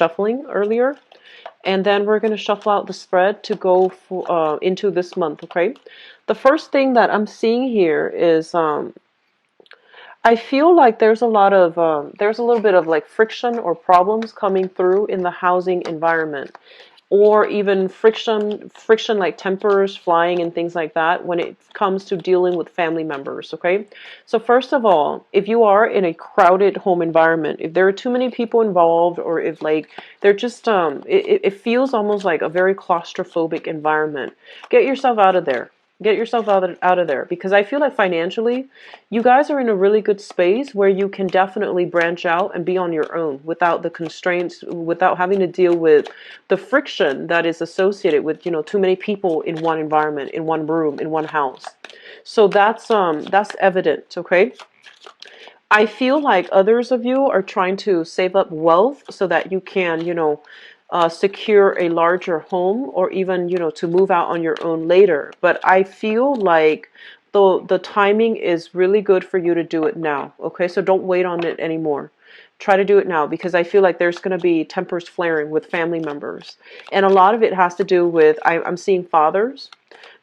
shuffling earlier. And then we're going to shuffle out the spread to go for, into this month, okay? The first thing that I'm seeing here is I feel like there's a lot of there's a little bit of like friction or problems coming through in the housing environment, or even friction like tempers flying and things like that when it comes to dealing with family members. Okay, so first of all, if you are in a crowded home environment, if there are too many people involved, or if like they're just it feels almost like a very claustrophobic environment, get yourself out of there. Get yourself out of there, because I feel like financially you guys are in a really good space where you can definitely branch out and be on your own without the constraints, without having to deal with the friction that is associated with, you know, too many people in one environment, in one room, in one house. So that's evident, okay? I feel like others of you are trying to save up wealth so that you can, you know, secure a larger home, or even, you know, to move out on your own later. But I feel like the timing is really good for you to do it now. Okay, so don't wait on it anymore. Try to do it now, because I feel like there's going to be tempers flaring with family members, and a lot of it has to do with I'm seeing fathers.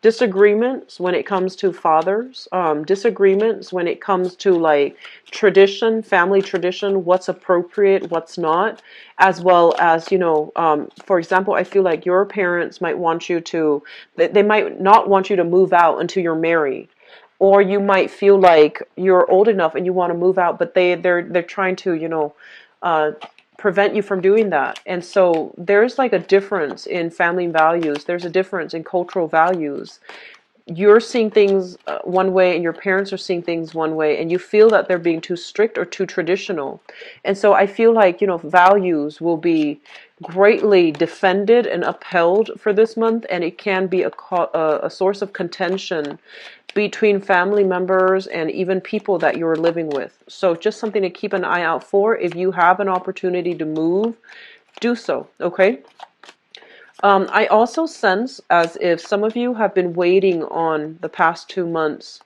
Disagreements when it comes to fathers, disagreements when it comes to like tradition, family tradition, what's appropriate, what's not, as well as, you know, for example, I feel like your parents might want you to, they might not want you to move out until you're married. Or you might feel like you're old enough and you want to move out, but they're trying to, you know, uh, prevent you from doing that. And so there's like a difference in family values. There's a difference in cultural values. You're seeing things one way, and your parents are seeing things one way, and you feel that they're being too strict or too traditional. And so I feel like, you know, values will be greatly defended and upheld for this month, and it can be a source of contention between family members and even people that you're living with. So just something to keep an eye out for. If you have an opportunity to move, do so, okay? I also sense as if some of you have been waiting on the past 2 months,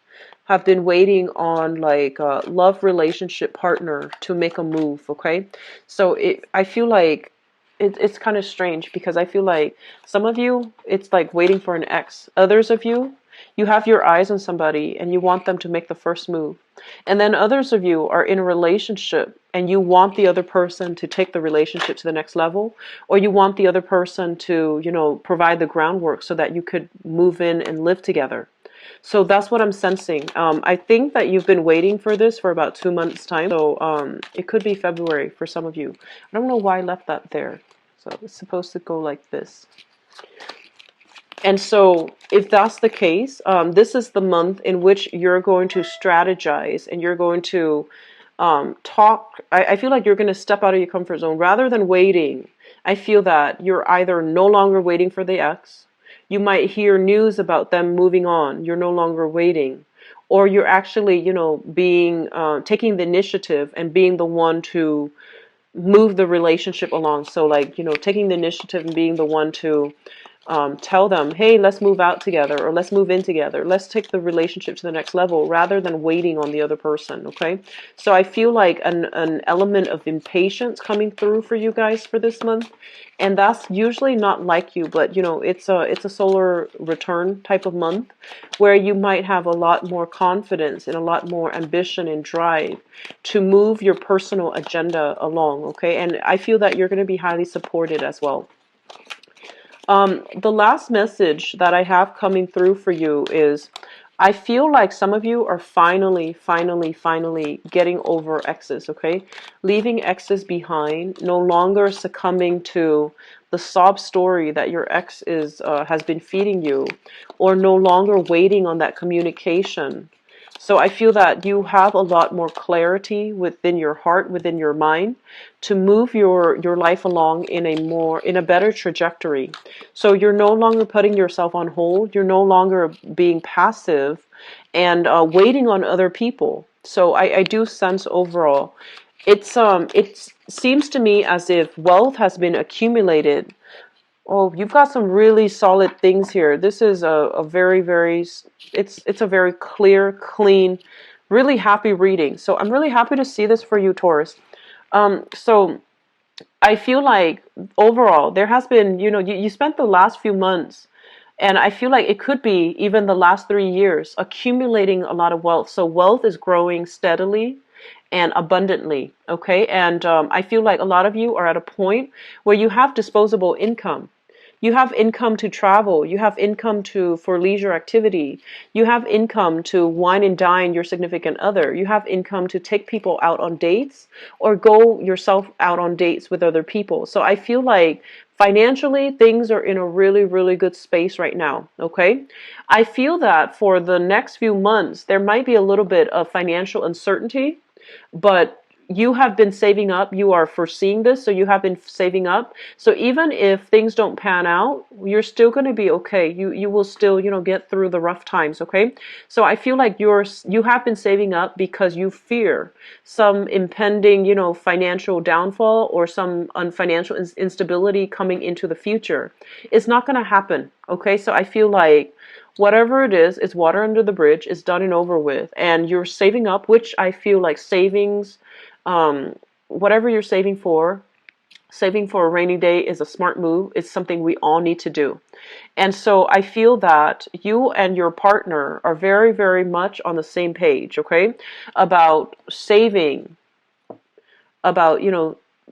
have been waiting on like a love relationship partner to make a move, okay? So I feel like it's kind of strange, because I feel like some of you, it's like waiting for an ex. Others of you, you have your eyes on somebody and you want them to make the first move. And then others of you are in a relationship and you want the other person to take the relationship to the next level, or you want the other person to, you know, provide the groundwork so that you could move in and live together. So that's what I'm sensing. I think that you've been waiting for this for about 2 months' time. So it could be February for some of you. I don't know why I left that there. So it's supposed to go like this. And so if that's the case, this is the month in which you're going to strategize and you're going to talk. I feel like you're going to step out of your comfort zone rather than waiting. I feel that you're either no longer waiting for the ex. You might hear news about them moving on. You're no longer waiting. Or you're actually, you know, being taking the initiative and being the one to move the relationship along. So like, you know, taking the initiative and being the one to tell them, hey, let's move out together, or let's move in together. Let's take the relationship to the next level rather than waiting on the other person, okay? So I feel like an element of impatience coming through for you guys for this month. And that's usually not like you, but you know, it's a solar return type of month where you might have a lot more confidence and a lot more ambition and drive to move your personal agenda along, okay? And I feel that you're going to be highly supported as well. The last message that I have coming through for you is I feel like some of you are finally getting over exes, okay? Leaving exes behind, no longer succumbing to the sob story that your ex has been feeding you, or no longer waiting on that communication. So I feel that you have a lot more clarity within your heart, within your mind, to move your life along in a better trajectory. So you're no longer putting yourself on hold. You're no longer being passive and waiting on other people. So I do sense overall, it seems to me as if wealth has been accumulated. Oh, you've got some really solid things here. This is a very, it's a very clear, clean, really happy reading. So I'm really happy to see this for you, Taurus. So I feel like overall there has been, you spent the last few months, and I feel like it could be even the last 3 years accumulating a lot of wealth. So wealth is growing steadily and abundantly. Okay. And I feel like a lot of you are at a point where you have disposable income. You have income to travel. You have income to for leisure activity. You have income to wine and dine your significant other. You have income to take people out on dates or go yourself out on dates with other people. So I feel like financially things are in a really, really good space right now. Okay. I feel that for the next few months, there might be a little bit of financial uncertainty, but you have been saving up. You are foreseeing this, so you have been saving up. So even if things don't pan out, you're still going to be okay. You will still, get through the rough times. Okay. So I feel like you have been saving up because you fear some impending, financial downfall or some financial instability coming into the future. It's not going to happen. Okay. So I feel like whatever it is, it's water under the bridge. It's done and over with. And you're saving up, which I feel like savings, whatever you're saving for a rainy day is a smart move. It's something we all need to do. And so I feel that you and your partner are very, very much on the same page, okay, about saving, about,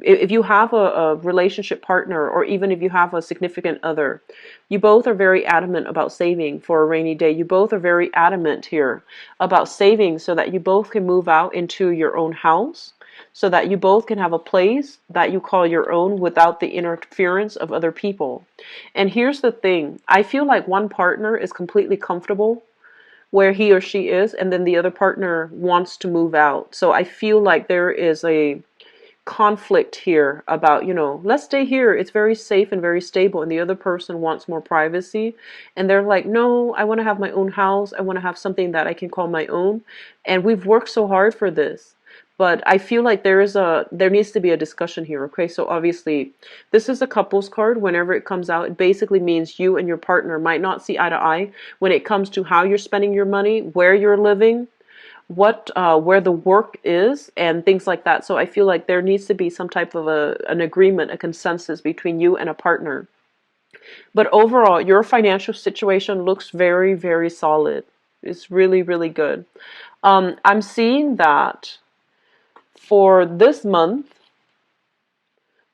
if you have a relationship partner or even if you have a significant other, you both are very adamant about saving for a rainy day. You both are very adamant here about saving so that you both can move out into your own house, so that you both can have a place that you call your own without the interference of other people. And here's the thing. I feel like one partner is completely comfortable where he or she is, and then the other partner wants to move out. So I feel like there is a conflict here about, let's stay here. It's very safe and very stable. And the other person wants more privacy. And they're like, no, I want to have my own house. I want to have something that I can call my own. And we've worked so hard for this. But I feel like there needs to be a discussion here. Okay. So obviously this is a couples card. Whenever it comes out, it basically means you and your partner might not see eye to eye when it comes to how you're spending your money, where you're living, where the work is, and things like that. So I feel like there needs to be some type of an agreement, a consensus between you and a partner. But overall, your financial situation looks very, very solid. It's really, really good. I'm seeing that for this month,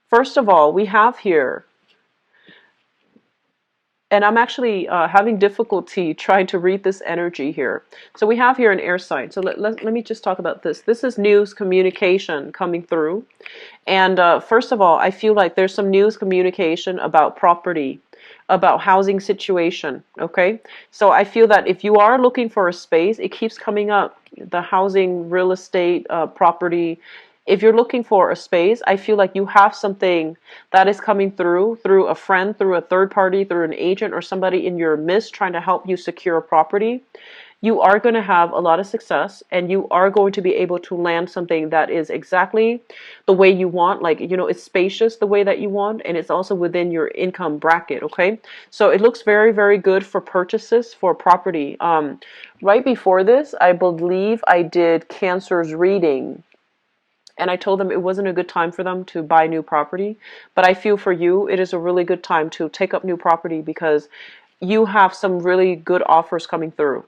first of all, we have here, and I'm actually having difficulty trying to read this energy here. So we have here an air sign. So let me just talk about this. This is news communication coming through. And first of all, I feel like there's some news communication about property, about housing situation. Okay. So I feel that if you are looking for a space, it keeps coming up. The housing, real estate, property. If you're looking for a space, I feel like you have something that is coming through a friend, through a third party, through an agent, or somebody in your midst trying to help you secure a property. You are going to have a lot of success, and you are going to be able to land something that is exactly the way you want. Like, it's spacious the way that you want, and it's also within your income bracket. Okay. So it looks very, very good for purchases for property. Right before this, I believe I did Cancer's reading. And I told them it wasn't a good time for them to buy new property. But I feel for you, it is a really good time to take up new property because you have some really good offers coming through.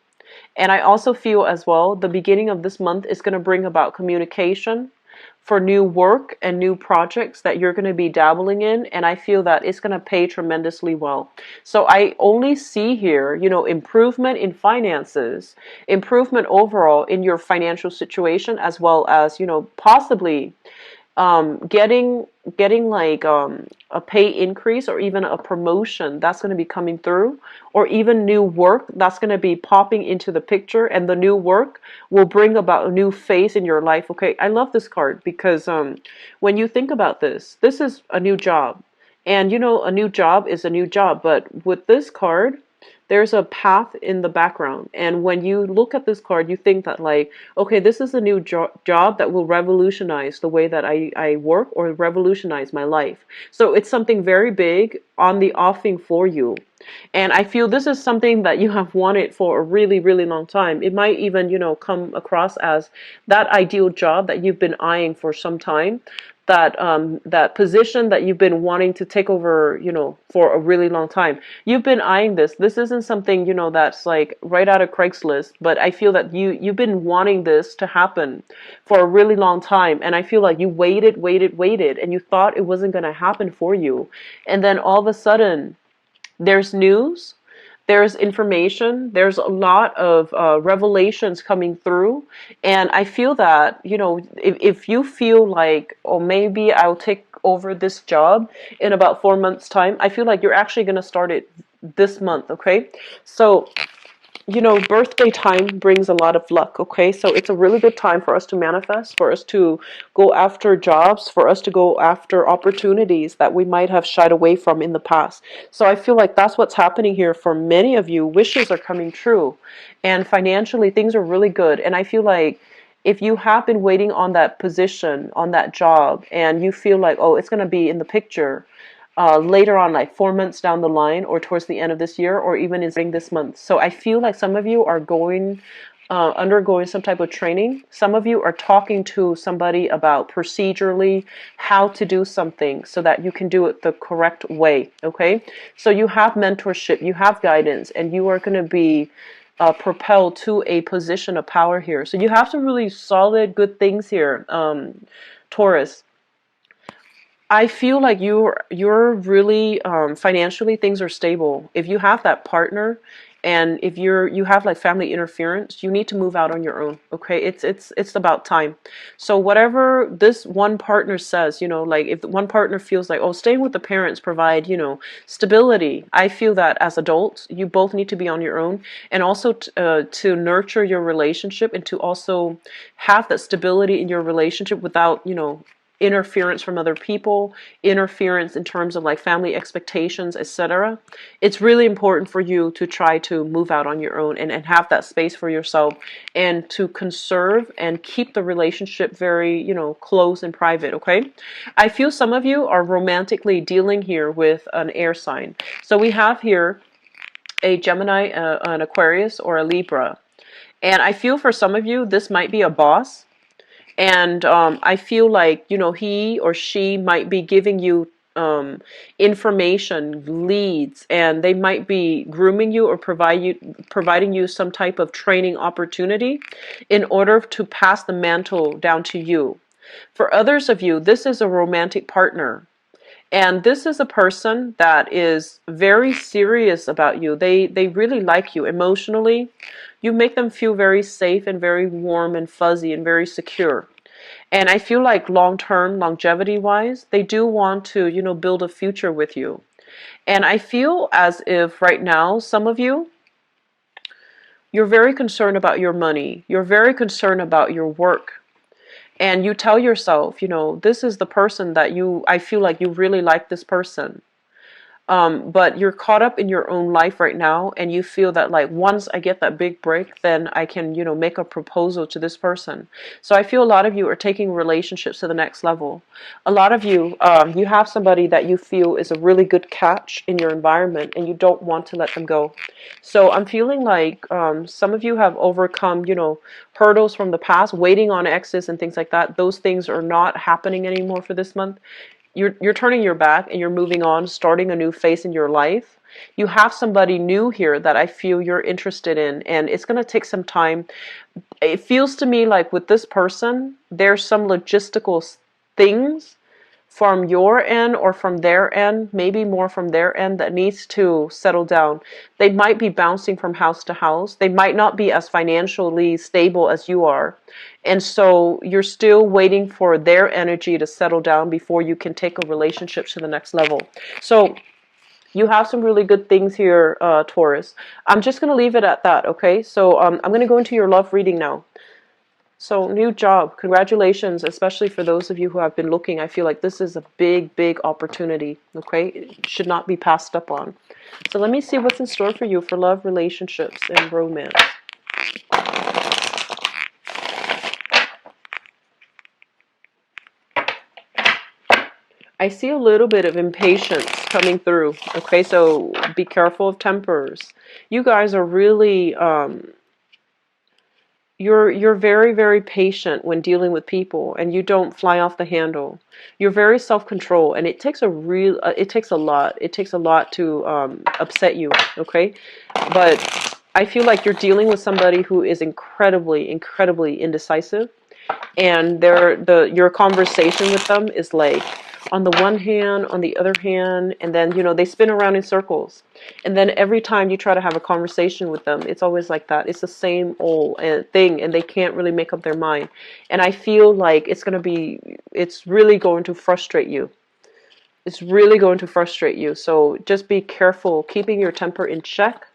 And I also feel as well, the beginning of this month is going to bring about communication for new work and new projects that you're going to be dabbling in. And I feel that it's going to pay tremendously well. So I only see here, improvement in finances, improvement overall in your financial situation, as well as, possibly getting like a pay increase or even a promotion that's going to be coming through, or even new work that's going to be popping into the picture, and the new work will bring about a new phase in your life. Okay, I love this card because when you think about this is a new job, and a new job is a new job, but with this card there's a path in the background. And when you look at this card, you think that like, okay, this is a new job that will revolutionize the way that I work or revolutionize my life. So it's something very big on the offing for you. And I feel this is something that you have wanted for a really, really long time. It might even, come across as that ideal job that you've been eyeing for some time. That position that you've been wanting to take over, for a really long time. You've been eyeing this. This isn't something, that's like right out of Craigslist, but I feel that you've been wanting this to happen for a really long time. And I feel like you waited, and you thought it wasn't going to happen for you. And then all of a sudden, there's news, there's information, there's a lot of revelations coming through. And I feel that, if you feel like, oh, maybe I'll take over this job in about 4 months' time, I feel like you're actually going to start it this month, okay? So birthday time brings a lot of luck, okay? So it's a really good time for us to manifest, for us to go after jobs, for us to go after opportunities that we might have shied away from in the past. So I feel like that's what's happening here for many of you. Wishes are coming true, and financially things are really good. And I feel like if you have been waiting on that position, on that job, and you feel like, oh, it's going to be in the picture, later on, like 4 months down the line, or towards the end of this year, or even in spring this month. So I feel like some of you are undergoing some type of training. Some of you are talking to somebody about procedurally how to do something so that you can do it the correct way. Okay, so you have mentorship, you have guidance, and you are going to be propelled to a position of power here. So you have some really solid, good things here, Taurus. I feel like you're really financially things are stable. If you have that partner, and if you have like family interference, you need to move out on your own. Okay, it's about time. So whatever this one partner says, like if one partner feels like, oh, staying with the parents provide stability. I feel that as adults, you both need to be on your own, and also to nurture your relationship, and to also have that stability in your relationship without interference from other people, interference in terms of like family expectations, etc. It's really important for you to try to move out on your own, and have that space for yourself, and to conserve and keep the relationship very, close and private, okay? I feel some of you are romantically dealing here with an air sign. So we have here a Gemini, an Aquarius, or a Libra. And I feel for some of you, this might be a boss. And I feel like, he or she might be giving you information, leads, and they might be grooming you, or providing you some type of training opportunity in order to pass the mantle down to you. For others of you, this is a romantic partner. And this is a person that is very serious about you. They really like you emotionally. You make them feel very safe and very warm and fuzzy and very secure. And I feel like long-term, longevity-wise, they do want to, build a future with you. And I feel as if right now, some of you, you're very concerned about your money. You're very concerned about your work. And you tell yourself, this is the person that I feel like you really like this person. But you're caught up in your own life right now, and you feel that like once I get that big break, then I can, make a proposal to this person. So I feel a lot of you are taking relationships to the next level. A lot of you, you have somebody that you feel is a really good catch in your environment, and you don't want to let them go. So I'm feeling like some of you have overcome, hurdles from the past, waiting on exes and things like that. Those things are not happening anymore for this month. You're turning your back, and you're moving on, starting a new phase in your life. You have somebody new here that I feel you're interested in, and it's going to take some time. It feels to me like with this person, there's some logistical things from your end or from their end, maybe more from their end, that needs to settle down. They might be bouncing from house to house. They might not be as financially stable as you are. And so you're still waiting for their energy to settle down before you can take a relationship to the next level. So you have some really good things here, Taurus. I'm just going to leave it at that, okay? So I'm going to go into your love reading now. So new job, congratulations, especially for those of you who have been looking. I feel like this is a big, big opportunity, okay? It should not be passed up on. So let me see what's in store for you for love, relationships, and romance. I see a little bit of impatience coming through. Okay, so be careful of tempers. You guys are really you're very, very patient when dealing with people, and you don't fly off the handle. You're very self-control, and it takes a real it takes a lot. It takes a lot to upset you, okay? But I feel like you're dealing with somebody who is incredibly, incredibly indecisive, and your conversation with them is like on the one hand, on the other hand, and then they spin around in circles, and then every time you try to have a conversation with them, it's always like that. It's the same old thing, and they can't really make up their mind. And I feel like it's really going to frustrate you. It's really going to frustrate you. So just be careful, keeping your temper in check,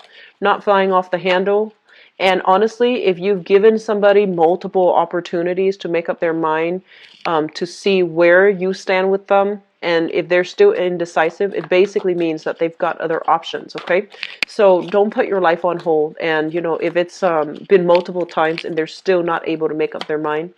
not flying off the handle. And honestly, if you've given somebody multiple opportunities to make up their mind, to see where you stand with them, and if they're still indecisive, it basically means that they've got other options, okay? So don't put your life on hold. And, if it's been multiple times and they're still not able to make up their mind,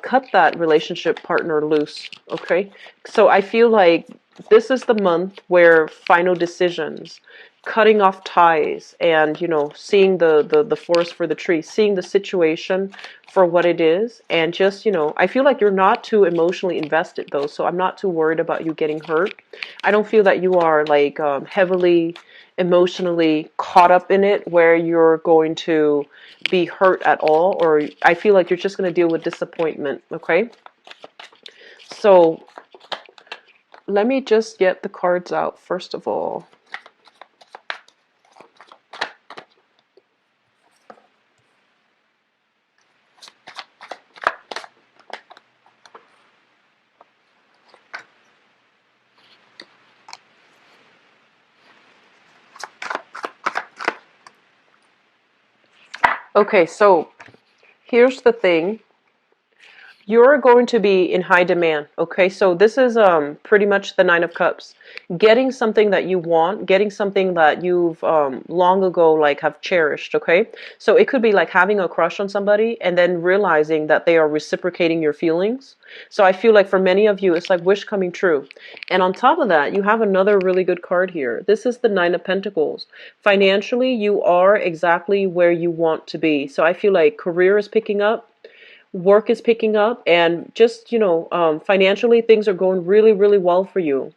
cut that relationship partner loose, okay? So I feel like this is the month where final decisions, cutting off ties, and seeing the forest for the tree, seeing the situation for what it is, and just I feel like you're not too emotionally invested though, so I'm not too worried about you getting hurt. I don't feel that you are like heavily emotionally caught up in it where you're going to be hurt at all, or I feel like you're just going to deal with disappointment, okay? So let me just get the cards out first of all. Okay, so here's the thing. You're going to be in high demand, okay? So this is pretty much the Nine of Cups. Getting something that you want, getting something that you've long ago like have cherished, okay? So it could be like having a crush on somebody and then realizing that they are reciprocating your feelings. So I feel like for many of you, it's like wish coming true. And on top of that, you have another really good card here. This is the Nine of Pentacles. Financially, you are exactly where you want to be. So I feel like career is picking up, work is picking up, and just financially things are going really, really well for you.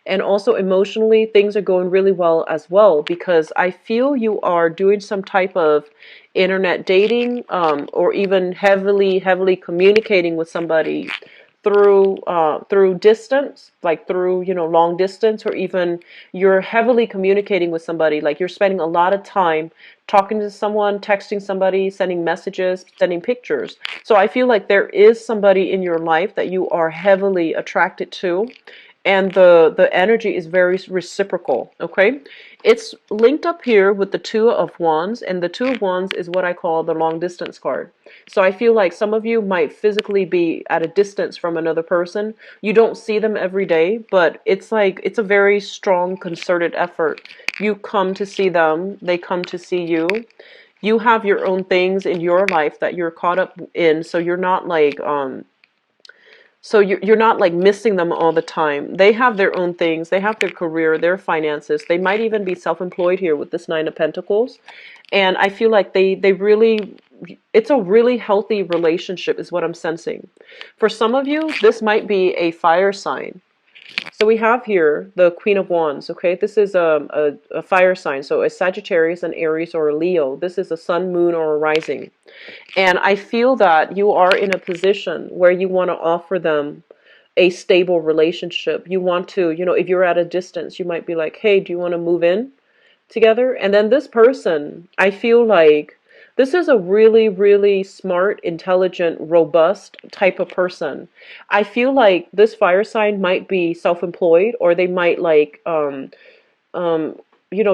And also emotionally things are going really well as well, because I feel you are doing some type of internet dating, or even heavily communicating with somebody through distance, like through long distance, or even you're heavily communicating with somebody, like you're spending a lot of time talking to someone, texting somebody, sending messages, sending pictures. So I feel like there is somebody in your life that you are heavily attracted to, and the energy is very reciprocal, okay? It's linked up here with the Two of Wands, and the Two of Wands is what I call the long distance card. So I feel like some of you might physically be at a distance from another person. You don't see them every day, but it's like it's a very strong concerted effort. You come to see them, they come to see you. You have your own things in your life that you're caught up in, so you're not like you're not like missing them all the time. They have their own things. They have their career, their finances. They might even be self-employed here with this Nine of Pentacles. And I feel like they really, it's a really healthy relationship is what I'm sensing. For some of you, this might be a fire sign. So we have here the Queen of Wands, okay? This is a fire sign. So a Sagittarius, an Aries, or a Leo. This is a sun, moon, or a rising. And I feel that you are in a position where you want to offer them a stable relationship. You want to, if you're at a distance, you might be like, hey, do you want to move in together? And then this person, I feel like this is a really, really smart, intelligent, robust type of person. I feel like this fire sign might be self-employed, or they might like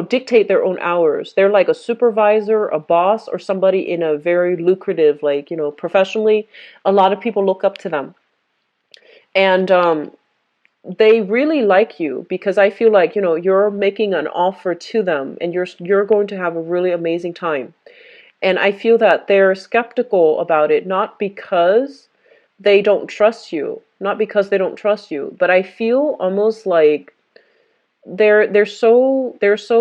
dictate their own hours. They're like a supervisor, a boss, or somebody in a very lucrative, like, professionally, a lot of people look up to them. And they really like you, because I feel like, you're making an offer to them, and you're going to have a really amazing time. And I feel that they're skeptical about it, not because they don't trust you, not because they don't trust you, but I feel almost like they're so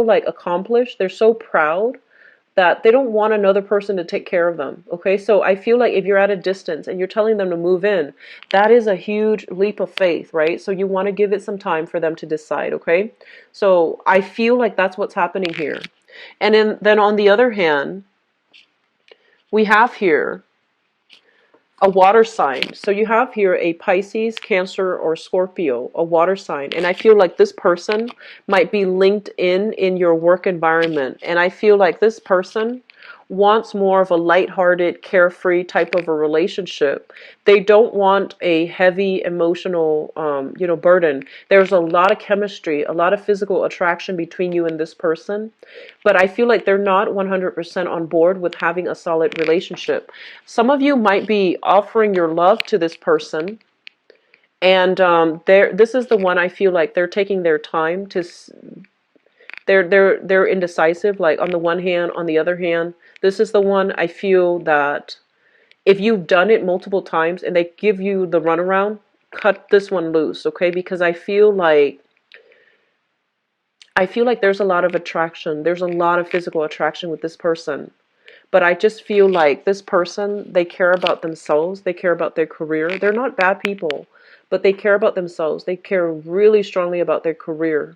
like accomplished, they're so proud that they don't want another person to take care of them. Okay, so I feel like if you're at a distance and you're telling them to move in, that is a huge leap of faith, right? So you want to give it some time for them to decide. Okay, so I feel like that's what's happening here. And then on the other hand, we have here a water sign. So you have here a Pisces, Cancer, or Scorpio, a water sign. And I feel like this person might be linked in your work environment. And I feel like this person wants more of a lighthearted, carefree type of a relationship. They don't want a heavy emotional, burden. There's a lot of chemistry, a lot of physical attraction between you and this person. But I feel like they're not 100% on board with having a solid relationship. Some of you might be offering your love to this person, and this is the one I feel like they're taking their time to. They're indecisive. Like on the one hand, on the other hand, this is the one I feel that if you've done it multiple times and they give you the runaround, cut this one loose, okay? Because I feel like there's a lot of attraction. There's a lot of physical attraction with this person. But I just feel like this person, they care about themselves. They care about their career. They're not bad people, but they care about themselves. They care really strongly about their career.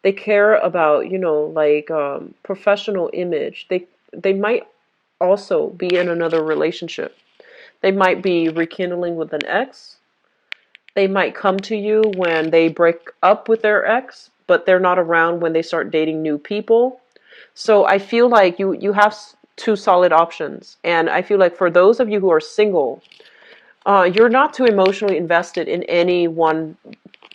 They care about, professional image. They might also be in another relationship. They might be rekindling with an ex. They might come to you when they break up with their ex, but they're not around when they start dating new people. So I feel like you have two solid options. And I feel like for those of you who are single, you're not too emotionally invested in any one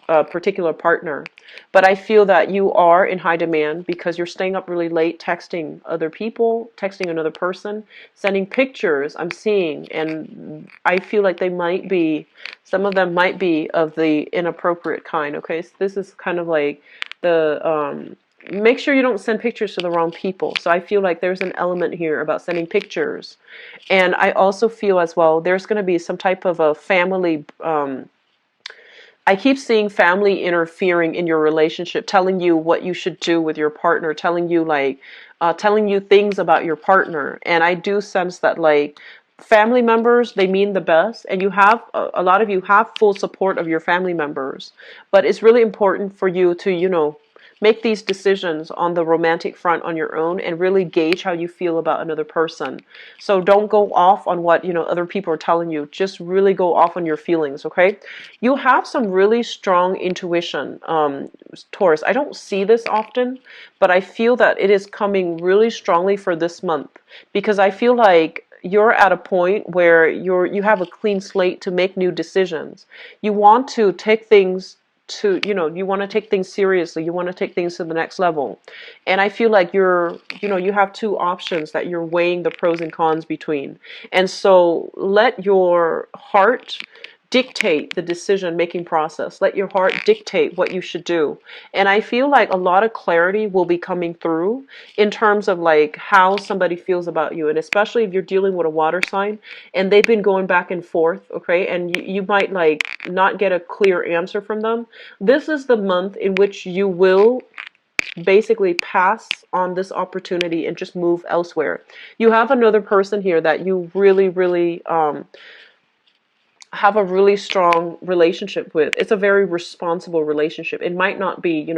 particular partner. But I feel that you are in high demand because you're staying up really late, texting other people, texting another person, sending pictures I'm seeing. And I feel like some of them might be of the inappropriate kind. Okay, so this is kind of like make sure you don't send pictures to the wrong people. So I feel like there's an element here about sending pictures. And I also feel as well there's going to be some type of a family. I keep seeing family interfering in your relationship, telling you what you should do with your partner, telling you things about your partner. And I do sense that family members, they mean the best, and a lot of you have full support of your family members. But it's really important for you to, make these decisions on the romantic front on your own and really gauge how you feel about another person. So don't go off on what, other people are telling you. Just really go off on your feelings, okay? You have some really strong intuition, Taurus. I don't see this often, but I feel that it is coming really strongly for this month because I feel like you're at a point where you have a clean slate to make new decisions. You want to take things you want to take things seriously. You want to take things to the next level. And I feel like you have two options that you're weighing the pros and cons between. And so let your heart dictate the decision-making process. Let your heart dictate what you should do. And I feel like a lot of clarity will be coming through in terms of how somebody feels about you. And especially if you're dealing with a water sign and they've been going back and forth, okay? And you might not get a clear answer from them. This is the month in which you will basically pass on this opportunity and just move elsewhere. You have another person here that you really, really have a really strong relationship with. It's a very responsible relationship. It might not be,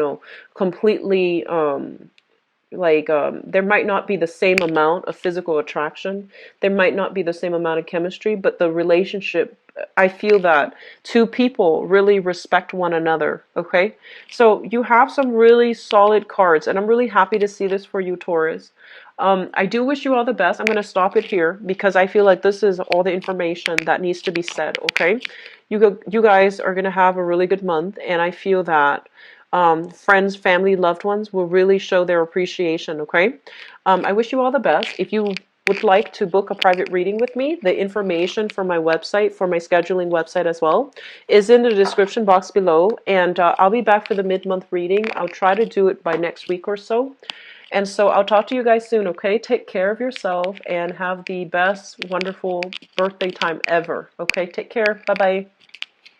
completely there might not be the same amount of physical attraction. There might not be the same amount of chemistry, but the relationship, I feel that two people really respect one another, okay? So you have some really solid cards, and I'm really happy to see this for you, Taurus. I do wish you all the best. I'm going to stop it here because I feel like this is all the information that needs to be said, okay? You guys are going to have a really good month, and I feel that friends, family, loved ones will really show their appreciation, okay? I wish you all the best. If you would like to book a private reading with me, the information for my website, for my scheduling website as well, is in the description box below. And I'll be back for the mid-month reading. I'll try to do it by next week or so. And so I'll talk to you guys soon, okay? Take care of yourself and have the best, wonderful birthday time ever, okay? Take care. Bye-bye.